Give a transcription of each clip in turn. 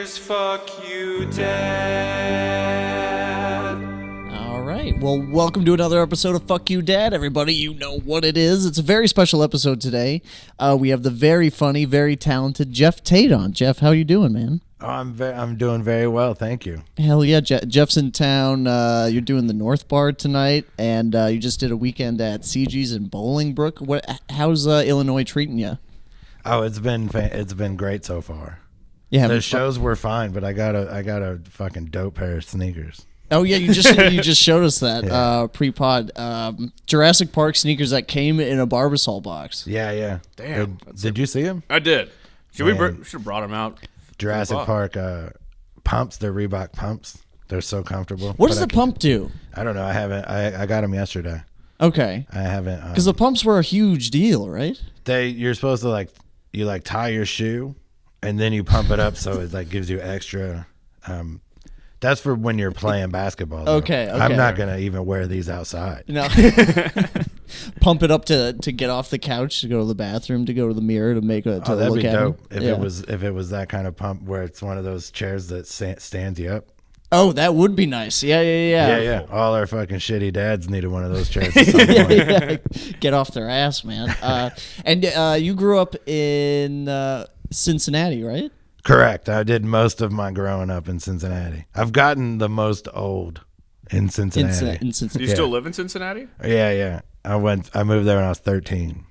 is Fuck You Dad. All right. Well, welcome to another episode of Fuck You Dad, everybody. You know what it is. It's a very special episode today. We have the very funny, very talented Geoff Tate on. Geoff, how you doing, man? Oh, I'm doing very well, thank you. Hell yeah, Jeff's in town. You're doing the North Bar tonight, and you just did a weekend at CG's in Bolingbrook. How's Illinois treating you? Oh, it's been great so far. Yeah, the shows were fine, but I got a fucking dope pair of sneakers. Oh yeah, you just showed us that pre-pod Jurassic Park sneakers that came in a Barbasol box. Yeah. Damn. Did you see them? I did. Should have brought them out. Jurassic Park pumps. They're Reebok pumps. They're so comfortable. What does the pump do? I don't know. I haven't. I got them yesterday. Okay. I haven't. Because the pumps were a huge deal, right? You're supposed to you tie your shoe, and then you pump it up so it gives you extra. That's for when you're playing basketball. Though. Okay. I'm not gonna even wear these outside. No. Pump it up to get off the couch, to go to the bathroom, to go to the mirror, to make a that'd look be at dope him. if it was that kind of pump where it's one of those chairs that stands you up. Oh, that would be nice. Yeah. All our fucking shitty dads needed one of those chairs at some point. Yeah. Get off their ass, man. And you grew up in Cincinnati, right? Correct. I did most of my growing up in Cincinnati. I've gotten the most old in Cincinnati. In Cincinnati. Do you still live in Cincinnati? Yeah. I moved there when I was 13.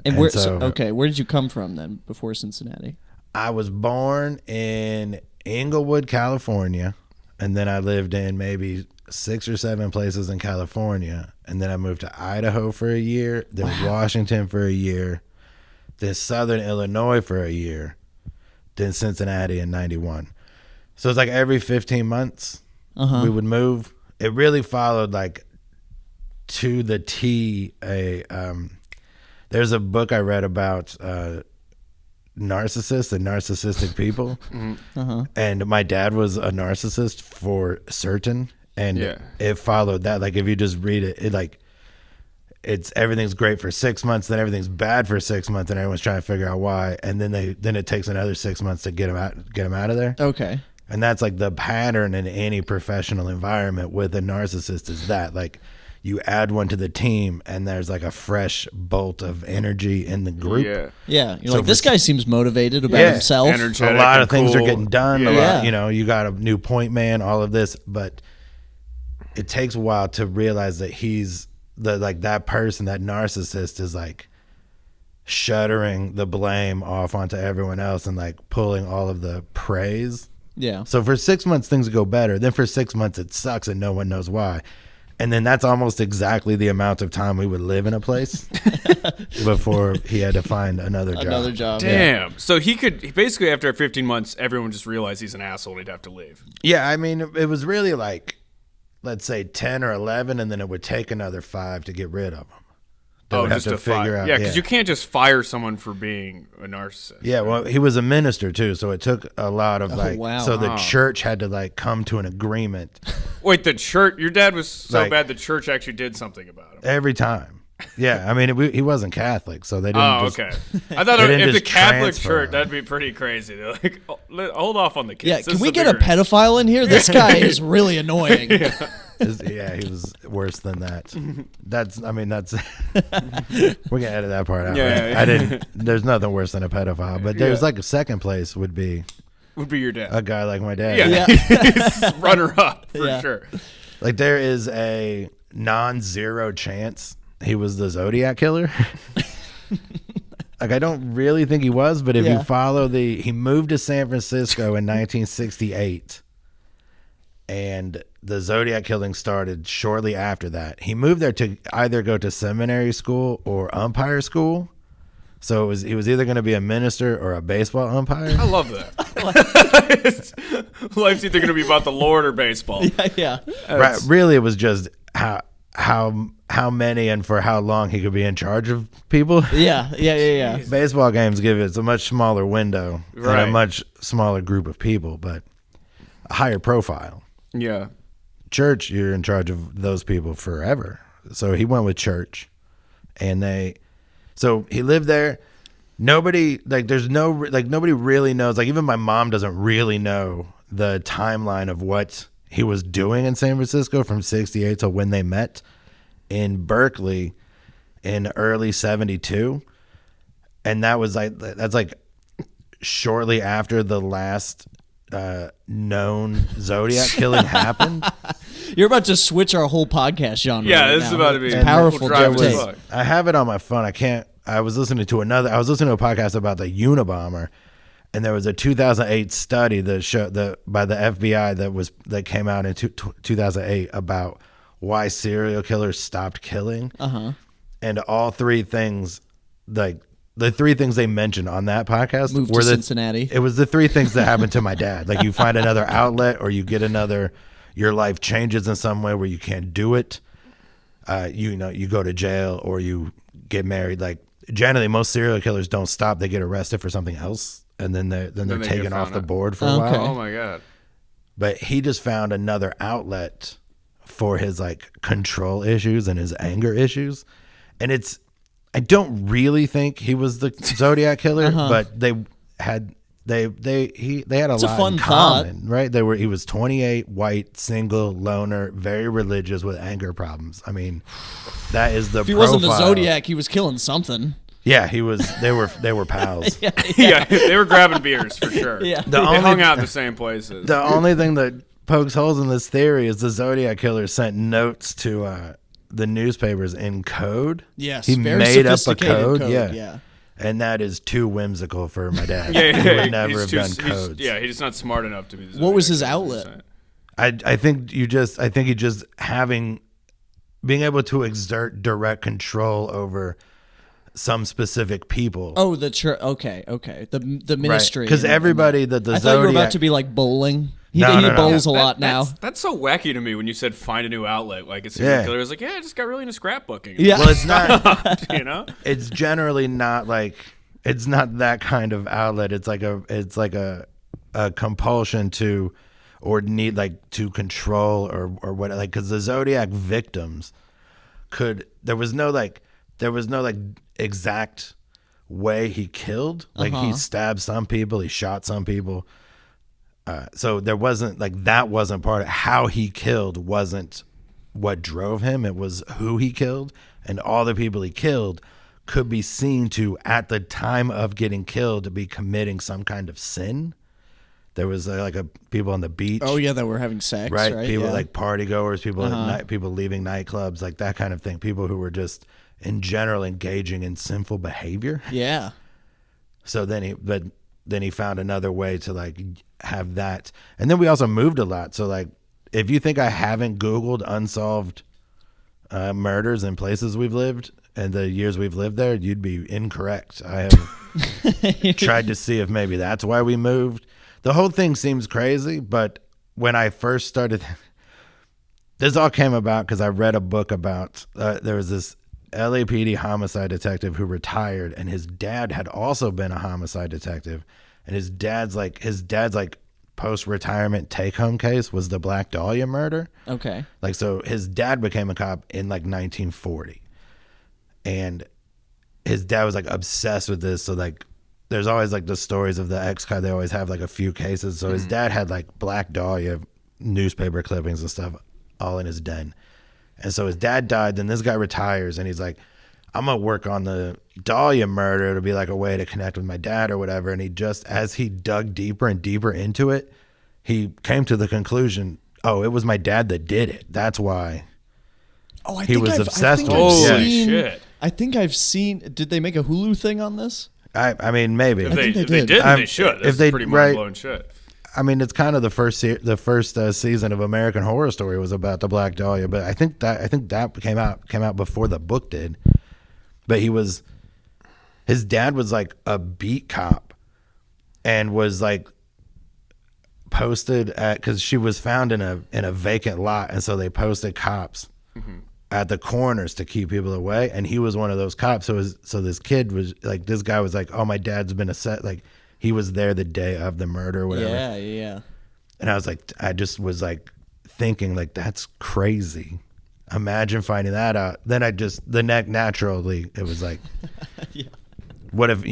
And where did you come from then before Cincinnati? I was born in Inglewood, California, and then I lived in maybe 6 or 7 places in California, and then I moved to Idaho for a year, then Washington for a year, then Southern Illinois for a year, then Cincinnati in 91. So it's every 15 months we would move. It really followed to the T. There's a book I read about narcissists and narcissistic people, and my dad was a narcissist for certain, and it followed that. If you just read it, it's everything's great for 6 months, then everything's bad for 6 months, and everyone's trying to figure out why, and then it takes another 6 months to get them out of there. Okay. And that's the pattern in any professional environment with a narcissist is that you add one to the team and there's a fresh bolt of energy in the group. Yeah. You're this guy seems motivated about himself. Energetic, a lot of things cool. are getting done. Yeah. You got a new point man, all of this, but it takes a while to realize that he's that person, that narcissist is shuttering the blame off onto everyone else and pulling all of the praise. Yeah. So for 6 months things go better. Then for 6 months it sucks and no one knows why. And then that's almost exactly the amount of time we would live in a place before he had to find another job. Damn. Yeah. So he could basically after 15 months, everyone just realized he's an asshole and he'd have to leave. Yeah, I mean it was really let's say 10 or 11, and then it would take another 5 to get rid of them. Just to figure out. Yeah, because you can't just fire someone for being a narcissist. Yeah, well, he was a minister too, so it took a lot of So the church had to come to an agreement. Wait, the church? Your dad was so bad the church actually did something about him. Every time. Yeah, I mean he wasn't Catholic, so they didn't. Oh, okay. I thought if the Catholic church, that'd be pretty crazy. They're hold off on the kids. Yeah, can we get a pedophile in here? This guy is really annoying. Yeah, he was worse than that. That's we're gonna edit that part out. Yeah, right? There's nothing worse than a pedophile, but there's a second place would be your dad. A guy like my dad. Yeah. Runner up for sure. There is a non-zero chance he was the Zodiac killer. I don't really think he was, but if you follow he moved to San Francisco in 1968, and the Zodiac killing started shortly after that. He moved there to either go to seminary school or umpire school. So he was either going to be a minister or a baseball umpire. I love that. Life's either going to be about the Lord or baseball. Yeah. Right. Really, it was just how many and for how long he could be in charge of people. Yeah. Baseball games give it a much smaller window and a much smaller group of people, but a higher profile. Yeah. Church, you're in charge of those people forever. So he went with church, and so he lived there. nobody nobody really knows. Like even my mom doesn't really know the timeline of what he was doing in San Francisco from 68 to when they met in Berkeley in early 72. And that's like shortly after the last known Zodiac killing happened. You're about to switch our whole podcast genre. Yeah, right this now. is about to be powerful. I have it on my phone. I was listening to a podcast about the Unabomber, and there was a 2008 study by the FBI that came out in 2008 about why serial killers stopped killing. And all three things, like the three things they mentioned on that podcast Moved to Cincinnati. It was the three things that happened to my dad. Like you find another outlet, or you get your life changes in some way where you can't do it. You go to jail or you get married. Like generally most serial killers don't stop. They get arrested for something else, and then they're taken off the board for a while. Oh my God. But he just found another outlet for his like control issues and his anger issues. And I don't really think he was the Zodiac killer, but they had a lot in common, right? He was 28, white, single, loner, very religious with anger problems. I mean, that is the If he profile. wasn't the Zodiac, he was killing something. Yeah, he was. They were pals. Yeah, they were grabbing beers for sure. Yeah. They hung out in the same places. The only thing that pokes holes in this theory is the Zodiac killer sent notes to the newspapers in code. Yes, he very made up a sophisticated code. Yeah. Yeah. And that is too whimsical for my dad. Yeah, He would never have done codes. He's just not smart enough to be the Zodiac. What was his outlet? I think he just being able to exert direct control over some specific people. Oh, the church. Okay. The ministry. Because everybody that the I Zodiac. thought you were about to be like bowling. He No. bowls a lot now. That's so wacky to me when you said find a new outlet. Like it's Yeah. killer. I was like, I just got really into scrapbooking. Yeah. Well, it's not. You know? It's generally not like. It's not that kind of outlet. It's like a compulsion to, or need like to control or what, like, because the Zodiac victims there was no exact way he killed. Like he stabbed some people, he shot some people. So there wasn't that wasn't part of how he killed, wasn't what drove him. It was who he killed, and all the people he killed could be seen to, at the time of getting killed, to be committing some kind of sin. There was people on the beach. Oh yeah, that were having sex, right? People yeah. like party goers, people at night, people leaving nightclubs, like that kind of thing. People who were just in general engaging in sinful behavior. Yeah. So then he found another way to have that, and then we also moved a lot. So if you think I haven't Googled unsolved murders in places we've lived and the years we've lived there, you'd be incorrect. I have tried to see if maybe that's why we moved. The whole thing seems crazy, but when I first started, this all came about because I read a book about there was this LAPD homicide detective who retired, and his dad had also been a homicide detective, and his dad's post-retirement take-home case was the Black Dahlia murder. Okay. So his dad became a cop in 1940, and his dad was obsessed with this. So there's always the stories of the ex-cop. They always have a few cases. So his dad had Black Dahlia newspaper clippings and stuff all in his den. And so his dad died. Then this guy retires, and he's like, I'm going to work on the Dahlia murder. It'll be a way to connect with my dad or whatever. And as he dug deeper and deeper into it, he came to the conclusion, oh, it was my dad that did it. That's why he was obsessed with it. Holy shit. I think I've seen, did they make a Hulu thing on this? I mean, maybe. I think they If they did. didn't, they should. That's pretty mind-blowing shit. I mean, it's kind of the first season of American Horror Story was about the Black Dahlia, but I think that came out before the book did. But his dad was a beat cop, and was posted because she was found in a vacant lot, and so they posted cops at the corners to keep people away, and he was one of those cops. So this kid was this guy was oh, my dad's been he was there the day of the murder or whatever. Yeah. And I just was thinking that's crazy. Imagine finding that out. Then naturally it was Yeah. what if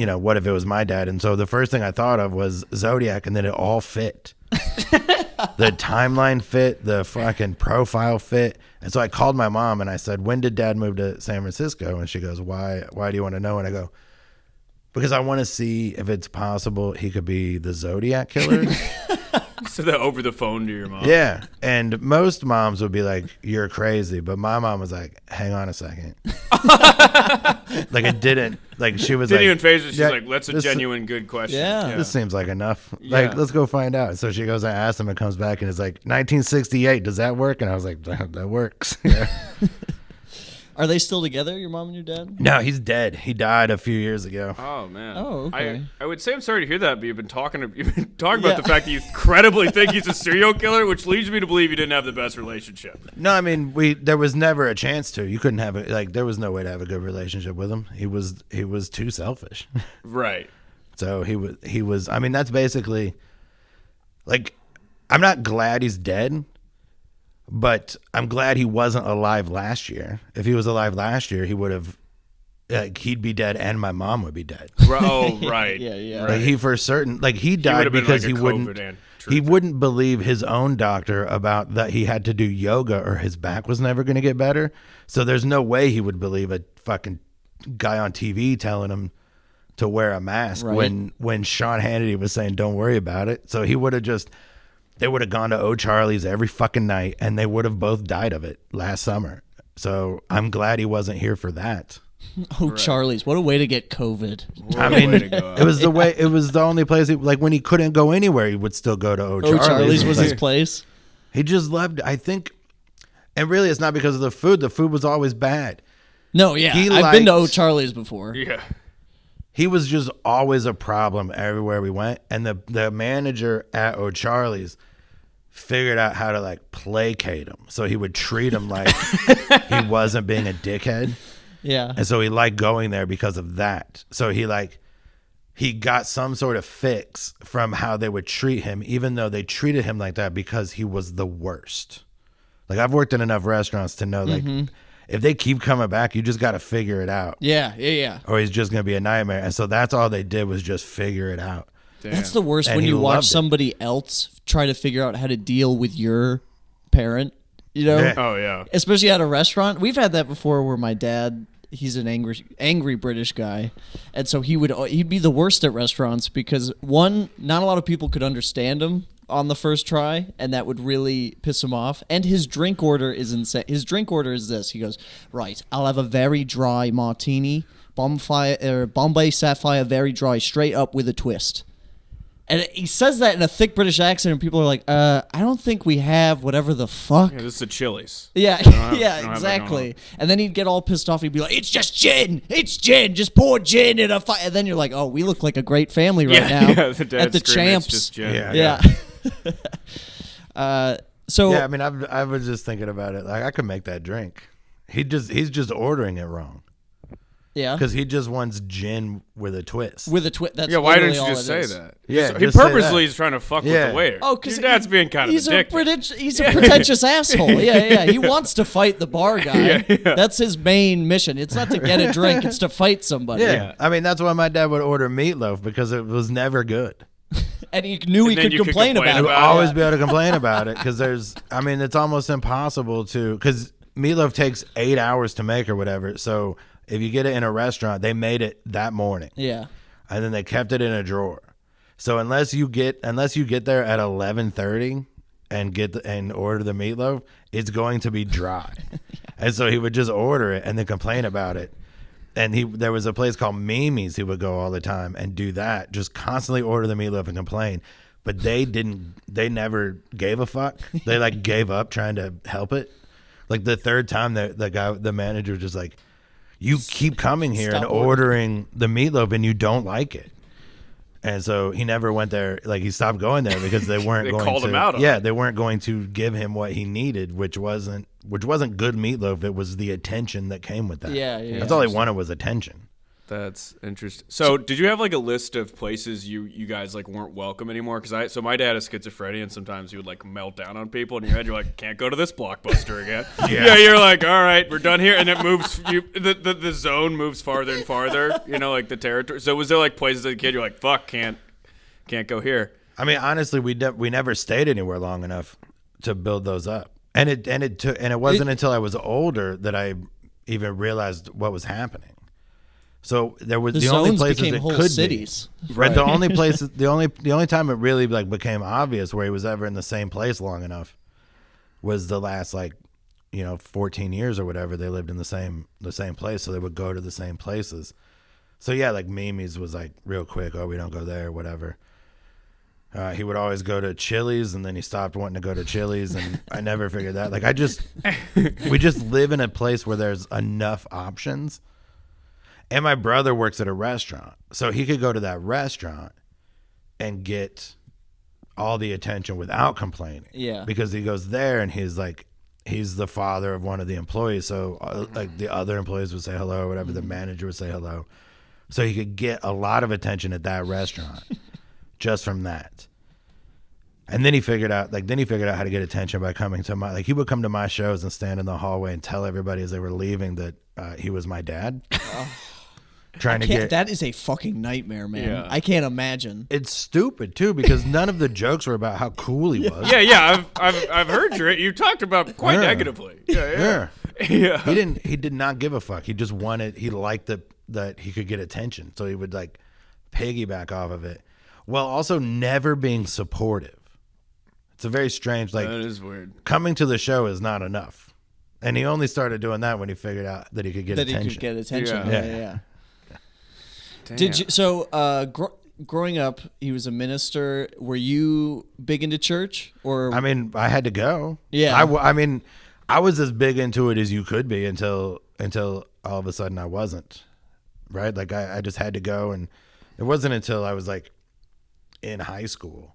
it was my dad? And so the first thing I thought of was Zodiac, and then it all fit. The timeline fit, the fucking profile fit. And so I called my mom and I said, when did dad move to San Francisco? And she goes, why do you want to know? And I go, because I want to see if it's possible he could be the Zodiac killer. So that over the phone to your mom. Yeah. And most moms would be like, you're crazy. But my mom was like, hang on a second. Like it didn't. Like she was didn't like. Even phase it. She's yeah, like, that's a genuine good question. Yeah. This seems like enough. Like, let's go find out. So she goes and asks him and comes back and is like, 1968, does that work? And I was like, that works. Yeah. Are they still together, your mom and your dad? No, he's dead. He died a few years ago. Oh man. Oh, okay. I would say I'm sorry to hear that, but you've been talking about the fact that you credibly think he's a serial killer, which leads me to believe you didn't have the best relationship. No, I mean there was never a chance to. You couldn't have it. Like there was no way to have a good relationship with him. He was too selfish. Right. So he was. I mean, that's basically. Like, I'm not glad he's dead. But I'm glad he wasn't alive last year. If he was alive last year, he would have, he'd be dead and my mom would be dead. Oh, right. Yeah. Right. He for certain, he died because he wouldn't believe his own doctor about that he had to do yoga or his back was never going to get better. So there's no way he would believe a fucking guy on TV telling him to wear a mask when Sean Hannity was saying, don't worry about it. So he would have just... They would have gone to O'Charlie's every fucking night, and they would have both died of it last summer. So I'm glad he wasn't here for that. O'Charlie's, what a way to get COVID. I mean, it was the way. It was the only place. When he couldn't go anywhere, he would still go to O'Charlie's. O'Charlie's was his place. He just loved. I think, and really, it's not because of the food. The food was always bad. No, yeah, I've been to O'Charlie's before. Yeah. He was just always a problem everywhere we went, and the manager at O'Charlie's figured out how to placate him, so he would treat him like he wasn't being a dickhead. Yeah, and so he liked going there because of that. So he got some sort of fix from how they would treat him, even though they treated him like that because he was the worst. Like I've worked in enough restaurants to know if they keep coming back, you just got to figure it out. Yeah. Or he's just gonna be a nightmare. And so that's all they did was just figure it out. Damn. That's the worst, when you watch somebody else try to figure out how to deal with your parent, Yeah. Oh, yeah. Especially at a restaurant. We've had that before where my dad, he's an angry British guy, and so he'd be the worst at restaurants because, one, not a lot of people could understand him on the first try, and that would really piss him off. And his drink order is insane. His drink order is this. He goes, right, I'll have a very dry martini, Bombay Sapphire very dry, straight up with a twist. And he says that in a thick British accent, and people are like, I don't think we have whatever the fuck. Yeah, this is a Chili's. Yeah, exactly. And then he'd get all pissed off. He'd be like, it's just gin. It's gin. Just pour gin in a fire. And then you're like, oh, we look like a great family right now. Yeah, the dad at the Champs. It's just gin. Yeah. So yeah, I mean, I was just thinking about it. Like, I could make that drink. He's just ordering it wrong. Yeah, because he just wants gin with a twist. That's why didn't you just say that? Yeah, he purposely is trying to fuck with the waiter. Oh, because your dad's being kind of he's a pretentious asshole. Yeah. He wants to fight the bar guy. Yeah. That's his main mission. It's not to get a drink; it's to fight somebody. Yeah. I mean, that's why my dad would order meatloaf, because it was never good. And he knew he could complain about it. He would always be able to complain about it, because it's almost impossible to, because meatloaf takes 8 hours to make or whatever. So if you get it in a restaurant, they made it that morning. Yeah. And then they kept it in a drawer. So unless you get there at 11:30 and order the meatloaf, it's going to be dry. And so he would just order it and then complain about it. And there was a place called Mimi's he would go all the time and do that, just constantly order the meatloaf and complain. But they never gave a fuck. They gave up trying to help it. Like the third time, the manager was just like, you keep coming here and ordering the meatloaf and you don't like it. And so he never went there. Like, he stopped going there because they weren't they going called to. Him out on yeah, it. They weren't going to give him what he needed, which wasn't good meatloaf. It was the attention that came with that. Yeah. That's all he wanted was attention. That's interesting. So, did you have like a list of places you guys like weren't welcome anymore? Because my dad has schizophrenia, and sometimes he would like melt down on people. In your head, you're like, can't go to this Blockbuster again. Yeah, you're like, all right, we're done here, and it moves. The zone moves farther and farther. You know, like the territory. So, was there like places as a kid you're like, fuck, can't go here? I mean, honestly, we never stayed anywhere long enough to build those up, and it wasn't until I was older that I even realized what was happening. So there was the only places it could cities. be. Right. The only places, the only time it really like became obvious where he was ever in the same place long enough was the last 14 years or whatever. They lived in the same place, so they would go to the same places. So yeah, like Mimi's was like real quick. Oh, we don't go there, whatever. He would always go to Chili's, and then he stopped wanting to go to Chili's, and I never figured that. Like we just live in a place where there's enough options. And my brother works at a restaurant, so he could go to that restaurant and get all the attention without complaining. Yeah. Because he goes there and he's the father of one of the employees. So like the other employees would say hello or whatever. The manager would say hello. So he could get a lot of attention at that restaurant just from that. And then he figured out how to get attention by coming to he would come to my shows and stand in the hallway and tell everybody as they were leaving that he was my dad. That is a fucking nightmare, man. Yeah. I can't imagine. It's stupid too because none of the jokes were about how cool he was. Yeah. I've heard you talked about quite negatively. Yeah. He did not give a fuck. He just he liked that he could get attention, so he would like piggyback off of it, while also never being supportive. It's a very strange that is weird. Coming to the show is not enough, and he only started doing that when he figured out that he could get attention. He could get attention. Yeah. Damn. Did you growing up, he was a minister. Were you big into church, or? I mean, I had to go. Yeah. I mean, I was as big into it as you could be until all of a sudden I wasn't. Right? Like I just had to go, and it wasn't until I was like in high school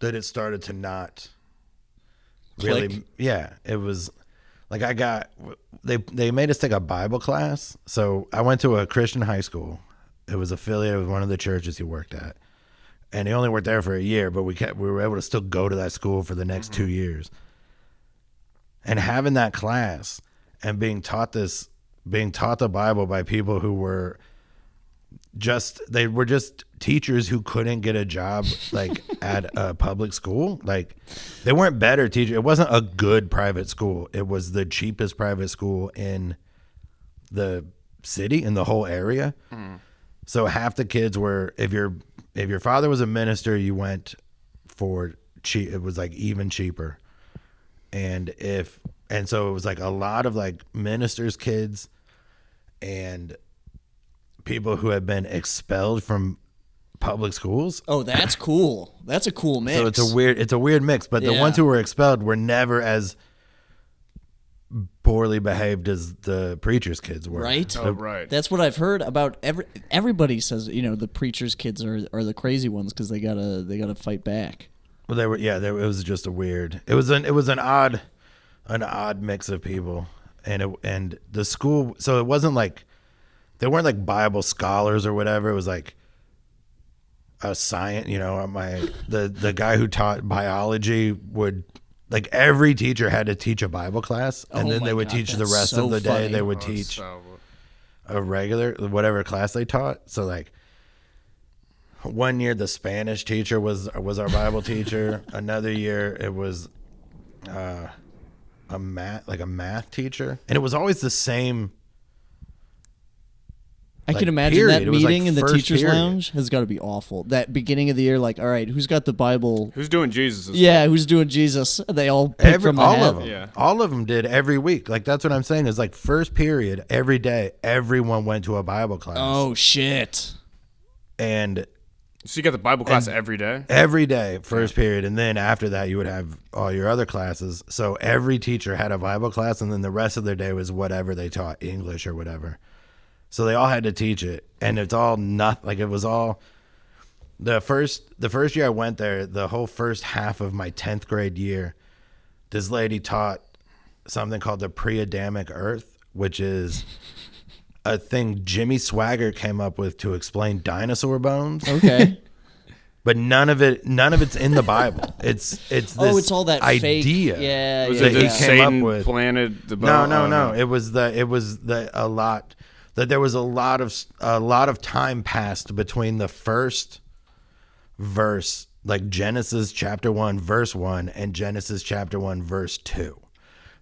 that it started to not Click. really. Yeah, it was. Like they made us take a Bible class. So I went to a Christian high school. It was affiliated with one of the churches he worked at. And he only worked there for a year, but we were able to still go to that school for the next 2 years. And having that class and being taught the Bible by people who were just teachers who couldn't get a job like at a public school. Like they weren't better teachers. It wasn't a good private school. It was the cheapest private school in the city, in the whole area. So half the kids were, if your father was a minister, you went for cheap. It was like even cheaper. And so it was like a lot of like ministers' kids and people who had been expelled from public schools. Oh, that's cool. That's a cool mix. So it's a weird mix, but the ones who were expelled were never as poorly behaved as the preacher's kids were. Right? Oh, right. That's what I've heard about. Everybody says, the preacher's kids are the crazy ones because they gotta fight back. Well, they were. Yeah, it was just a weird. It was an odd mix of people, and the school. So it wasn't like they weren't like Bible scholars or whatever. It was like a science. The guy who taught biology would. Like every teacher had to teach a Bible class, and then they would teach the rest of the day. They would teach a regular whatever class they taught. So like one year the Spanish teacher was our Bible teacher. Another year it was a math teacher, and it was always the same. I can imagine that meeting in the teacher's lounge has got to be awful. That beginning of the year, like, all right, who's got the Bible? Who's doing Jesus? Who's doing Jesus? They all pick from the all hat. of them. Yeah. All of them did every week. Like that's what I'm saying is like first period every day, everyone went to a Bible class. Oh shit! And so you got the Bible class every day? Every day, first period, and then after that you would have all your other classes. So every teacher had a Bible class, and then the rest of their day was whatever they taught, English or whatever. So they all had to teach it, and it's all not like it was all the first year I went there. The whole first half of my 10th grade year, this lady taught something called the pre-Adamic Earth, which is a thing Jimmy Swaggart came up with to explain dinosaur bones. Okay. But none of it's in the Bible. It's this it's all that idea. Fake. Yeah, Was yeah, it that he that came Satan up with. planted the bone? No. It was a lot that there was a lot of time passed between the first verse, like Genesis chapter 1 verse 1 and Genesis chapter 1 verse 2.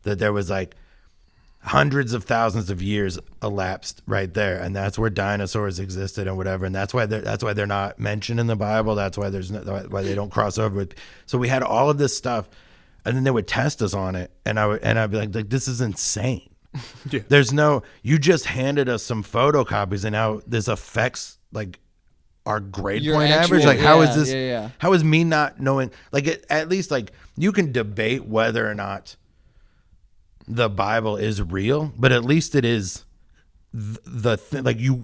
That there was like hundreds of thousands of years elapsed right there, and that's where dinosaurs existed and whatever, and that's why they're not mentioned in the Bible. That's why why they don't cross over with. So we had all of this stuff, and then they would test us on it, and I'd be like this is insane. Yeah. There's no, you just handed us some photocopies, and now this affects like our grade Your point actual- average. Like how is yeah, this? yeah. How is me not knowing? Like at least like you can debate whether or not the Bible is real, but at least it is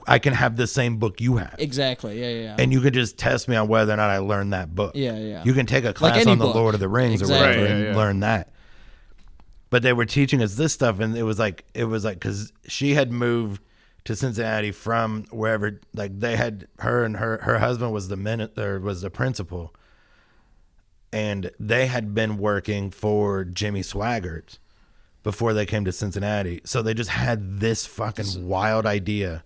I can have the same book you have. Exactly. Yeah. And you can just test me on whether or not I learned that book. Yeah. You can take a class any on the book. Lord of the Rings Exactly. or whatever Right, and yeah. learn that. But they were teaching us this stuff, and it was like because she had moved to Cincinnati from wherever, like they had her and her husband was the principal, and they had been working for Jimmy Swaggart before they came to Cincinnati. So they just had this fucking wild idea.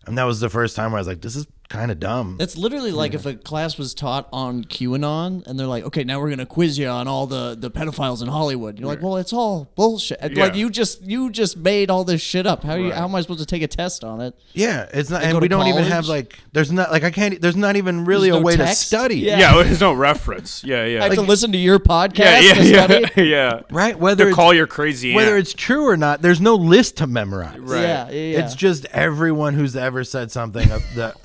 And that was the first time where I was like, this is kind of dumb. That's literally like if a class was taught on QAnon and they're like, okay, now we're going to quiz you on all the pedophiles in Hollywood. You're like, well, it's all bullshit. Yeah. Like you just made all this shit up. How am I supposed to take a test on it? Yeah, it's not, Like, and go we to don't even college? have like, there's not even really There's a no way text? to study it. Yeah. Yeah, there's no reference. Yeah. I have to listen to your podcast Yeah, to study? yeah. Right? Whether To it's, call your crazy whether aunt. it's true or not, there's no list to memorize. Right. Yeah. It's just everyone who's ever said something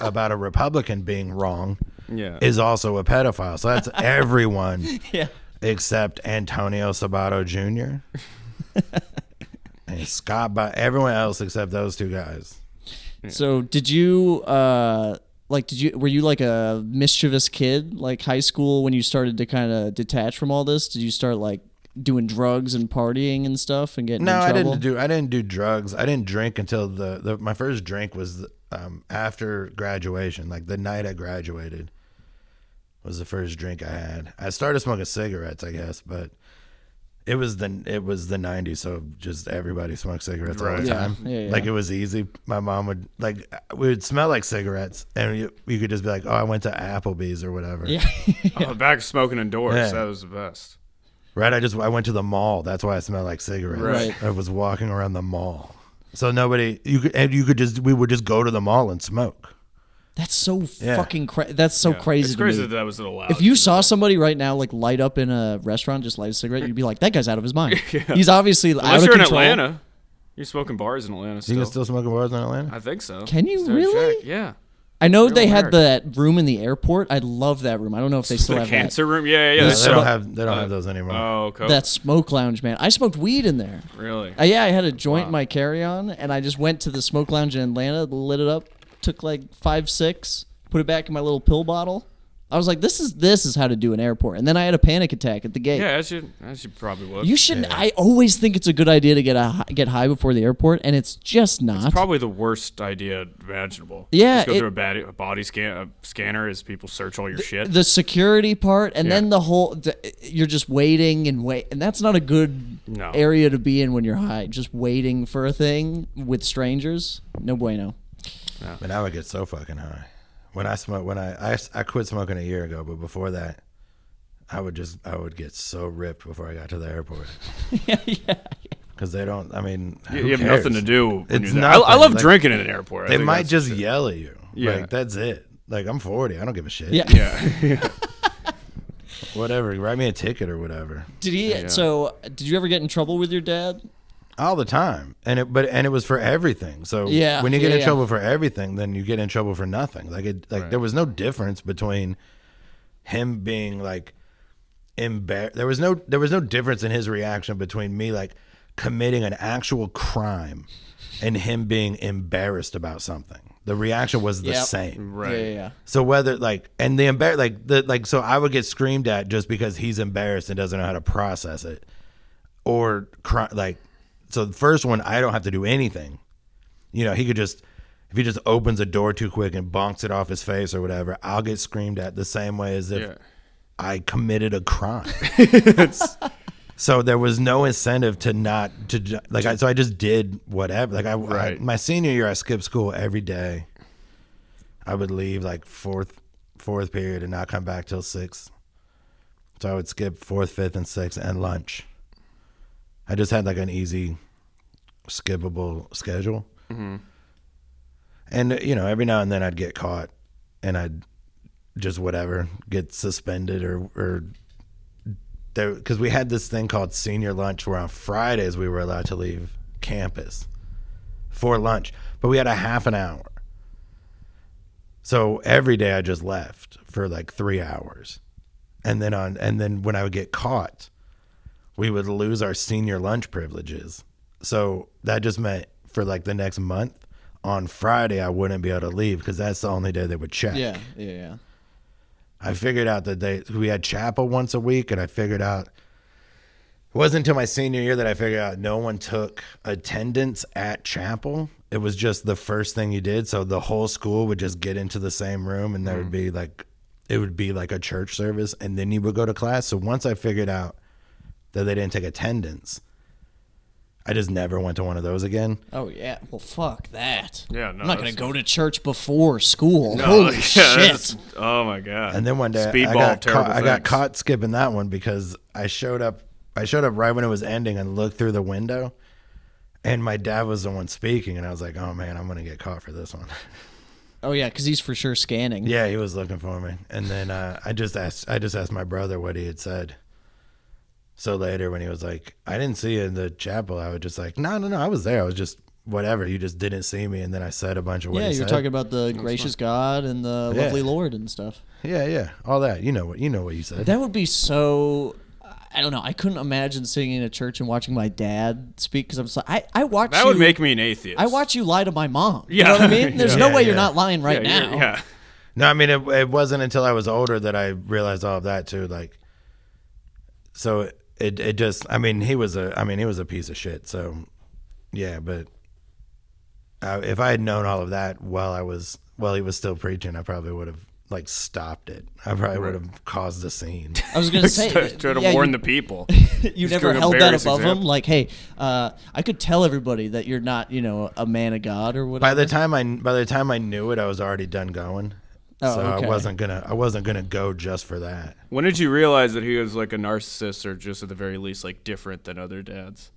about a Republican being wrong Yeah. is also a pedophile. So that's everyone Yeah. except Antonio Sabato Jr. and Scott, everyone else except those two guys. So did you were you like a mischievous kid like high school when you started to kind of detach from all this? Did you start like doing drugs and partying and stuff and getting in No, trouble? I didn't do drugs. I didn't drink until my first drink was after graduation. Like the night I graduated was the first drink I had. I started smoking cigarettes, I guess, but it was the 90s, so just everybody smoked cigarettes all the Right. time. Yeah. Like it was easy. My mom would we would smell like cigarettes, and you could just be like, "Oh, I went to Applebee's or whatever." Yeah. Oh, back smoking indoors. Yeah. That was the best. Right. I went to the mall. That's why I smelled like cigarettes. Right. I was walking around the mall. So we would just go to the mall and smoke. That's so Yeah. fucking crazy. That's so crazy It's to crazy me. that was allowed. If you saw somebody right now like light up in a restaurant, just light a cigarette, you'd be like, that guy's out of his mind. He's obviously out Unless of you're in control. Atlanta, you're smoking bars in Atlanta You still. can still smoke in bars in Atlanta? I think so. Can you Still really? check. Yeah. I know Real they had weird. that room in the airport. I love that room. I don't know if they still The have cancer room. Yeah. The They So- don't have those anymore. Oh, okay. that smoke lounge, man. I smoked weed in there. Really? Yeah, I had a joint in my carry-on, and I just went to the smoke lounge in Atlanta, lit it up, took like 5, 6, put it back in my little pill bottle. I was like, this is how to do an airport. And then I had a panic attack at the gate. Yeah, as you probably would. You shouldn't. I always think it's a good idea to get high before the airport, and it's just not. It's probably the worst idea imaginable. Yeah, Just go through a body scanner as people search all your shit. The security part, and Yeah. then you're just waiting and wait, and that's not a good No. area to be in when you're high. Just waiting for a thing with strangers, no bueno. But I would get so fucking high. When I quit smoking a year ago, but before that, I would get so ripped before I got to the airport. yeah. Because they don't. I mean, You who have cares? nothing to do. When It's you're there. nothing. I love Like, drinking in an airport. I They think might that's just shit. yell at you. Yeah. Like that's it. Like I'm 40. I don't give a shit. Yeah. Yeah. Whatever. Write me a ticket or whatever. Did he? Yeah. So, did you ever get in trouble with your dad? All the time, and it was for everything. So Yeah, when you get yeah, in yeah. trouble for everything, then you get in trouble for nothing. Right. There was no difference between him being like embarrassed. There was no difference in his reaction between me like committing an actual crime and him being embarrassed about something. The reaction was the Yep. same. Right. Yeah. So whether so I would get screamed at just because he's embarrassed and doesn't know how to process it, or so the first one I don't have to do anything, You know, he could just, if he just opens a door too quick and bonks it off his face or whatever, I'll get screamed at the same way as if I committed a crime. So there was no incentive to not to like. So I just did whatever. Like my senior year, I skipped school every day. I would leave like fourth period and not come back till 6th. So I would skip 4th, 5th, and 6th and lunch. I just had like an easy, skippable schedule. Mm-hmm. And you know, every now and then I'd get caught, and I'd just whatever get suspended or. Because we had this thing called senior lunch where on Fridays we were allowed to leave campus for lunch, but we had a half an hour. So every day I just left for like 3 hours. And then when I would get caught, we would lose our senior lunch privileges. So that just meant for like the next month, on Friday I wouldn't be able to leave because that's the only day they would check. Yeah. I figured out that we had chapel once a week, and I figured out it wasn't until my senior year that I figured out no one took attendance at chapel. It was just the first thing you did. So the whole school would just get into the same room, and there would be like, it would be like a church service, and then you would go to class. So once I figured out that they didn't take attendance, I just never went to one of those again. Oh, yeah. Well, fuck that. Yeah, no. I'm not going to go to church before school. No, Holy shit. Oh, my God. And then one day I got caught skipping that one because I showed up right when it was ending and looked through the window, and my dad was the one speaking, and I was like, oh, man, I'm going to get caught for this one. Oh, yeah, because he's for sure scanning. Yeah, he was looking for me. And then I just asked my brother what he had said. So later when he was like, I didn't see you in the chapel, I was just like, no, I was there. I was just whatever. You just didn't see me. And then I said a bunch of what he said. Yeah, you're talking about the gracious God and the lovely Lord and stuff. Yeah. All that. You know what you said. That would be so... I don't know. I couldn't imagine sitting in a church and watching my dad speak because I was like, I watch that you... That would make me an atheist. I watch you lie to my mom. Yeah. You know what I mean? There's no way you're not lying right now. Yeah. No, I mean, it wasn't until I was older that I realized all of that too. Like, so... It just, I mean, he was a piece of shit. So, yeah, but if I had known all of that while he was still preaching, I probably would have like stopped it. I probably would have caused a scene. I was gonna say, try to warn the people. You never held that above him, like, hey, I could tell everybody that you're not, a man of God or whatever. By the time I knew it, I was already done going. Oh, so okay. I wasn't gonna go just for that. When did you realize that he was like a narcissist, or just at the very least like different than other dads?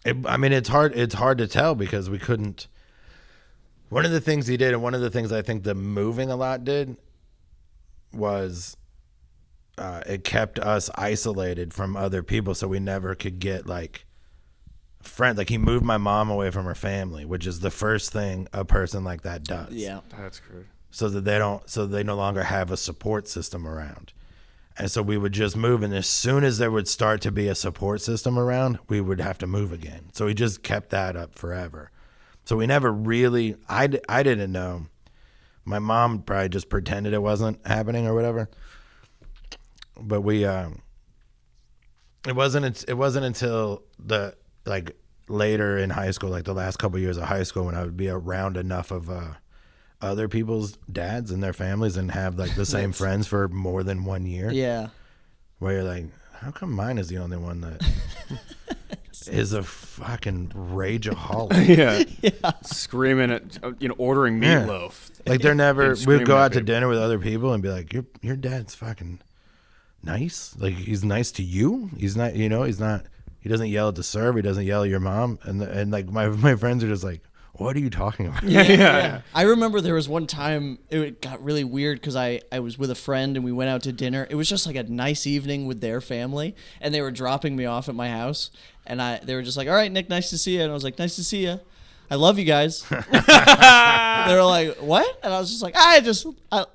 It's hard to tell because we couldn't. One of the things he did, and one of the things I think the moving a lot did, was it kept us isolated from other people, so we never could get like friends. Like he moved my mom away from her family, which is the first thing a person like that does. Yeah, that's great. So that they no longer have a support system around. And so we would just move, and as soon as there would start to be a support system around, we would have to move again. So we just kept that up forever. So we never really, I didn't know. My mom probably just pretended it wasn't happening or whatever. But we, it wasn't until the, like, later in high school, like the last couple of years of high school, when I would be around enough of other people's dads and their families and have like the same friends for more than 1 year. Yeah. Where you're like, how come mine is the only one that is a fucking rageaholic? Yeah. Screaming at, ordering meatloaf. Yeah. Like they're never, we'd go out to dinner with other people and be like, your dad's fucking nice. Like he's nice to you. He's not, he doesn't yell at the server. He doesn't yell at your mom. And like my friends are just like, what are you talking about? Yeah. I remember there was one time it got really weird because I was with a friend and we went out to dinner. It was just like a nice evening with their family, and they were dropping me off at my house, and they were just like, all right, Nick, nice to see you. And I was like, nice to see you. I love you guys. They were like, what? And I was just like, I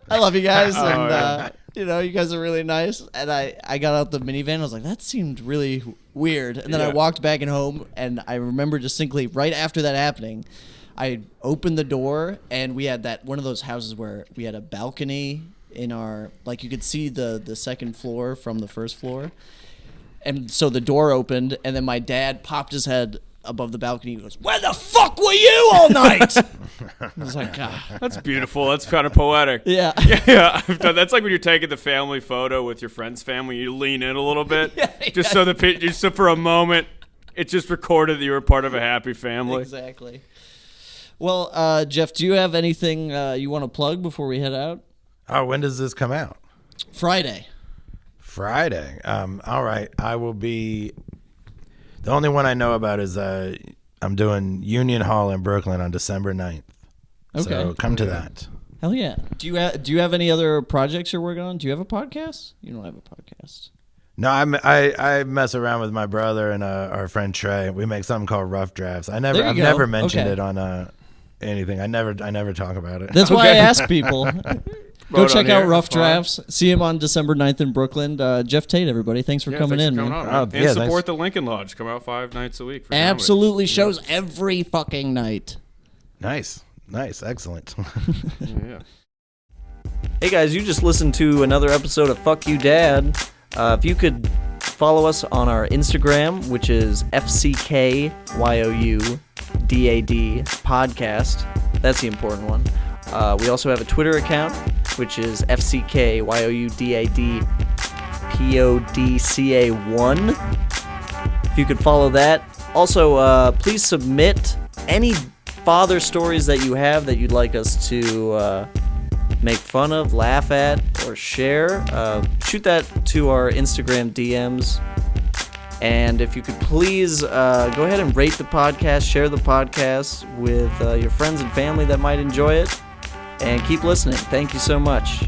love you guys. And, you guys are really nice. And I got out the minivan. I was like, that seemed really weird. And then I walked back in home, and I remember distinctly right after that happening, I opened the door, and we had one of those houses where we had a balcony in our, like you could see the second floor from the first floor. And so the door opened, and then my dad popped his head above the balcony. He goes, "Where the fuck were you all night?" I was like, God. That's beautiful. That's kind of poetic. Yeah. Yeah, I've done. That's like when you're taking the family photo with your friend's family. You lean in a little bit, so for a moment, it's just recorded that you were part of a happy family. Exactly. Well, Geoff, do you have anything you want to plug before we head out? Oh, when does this come out? Friday. All right. I will be. The only one I know about is I'm doing Union Hall in Brooklyn on December 9th. Okay. So come to that. Hell yeah. Do you have any other projects you're working on? Do you have a podcast? You don't have a podcast. No, I mess around with my brother and our friend Trey. We make something called Rough Drafts. I've never mentioned it on anything. I never talk about it. That's why I ask people. Go check out Rough Fine. Drafts. See him on December 9th in Brooklyn. Geoff Tate, everybody. Thanks for coming in, man. And support the Lincoln Lodge. Come out 5 nights a week. For Absolutely. Shows every fucking night. Nice. Excellent. Yeah. Hey guys, you just listened to another episode of Fuck You Dad. If you could follow us on our Instagram, which is FCKYOUDAD podcast. That's the important one. We also have a Twitter account, which is FCKYOUDADPODCA1. If you could follow that. Also, please submit any father stories that you have that you'd like us to make fun of, laugh at, or share. Shoot that to our Instagram DMs. And if you could please go ahead and rate the podcast, share the podcast with your friends and family that might enjoy it. And keep listening. Thank you so much.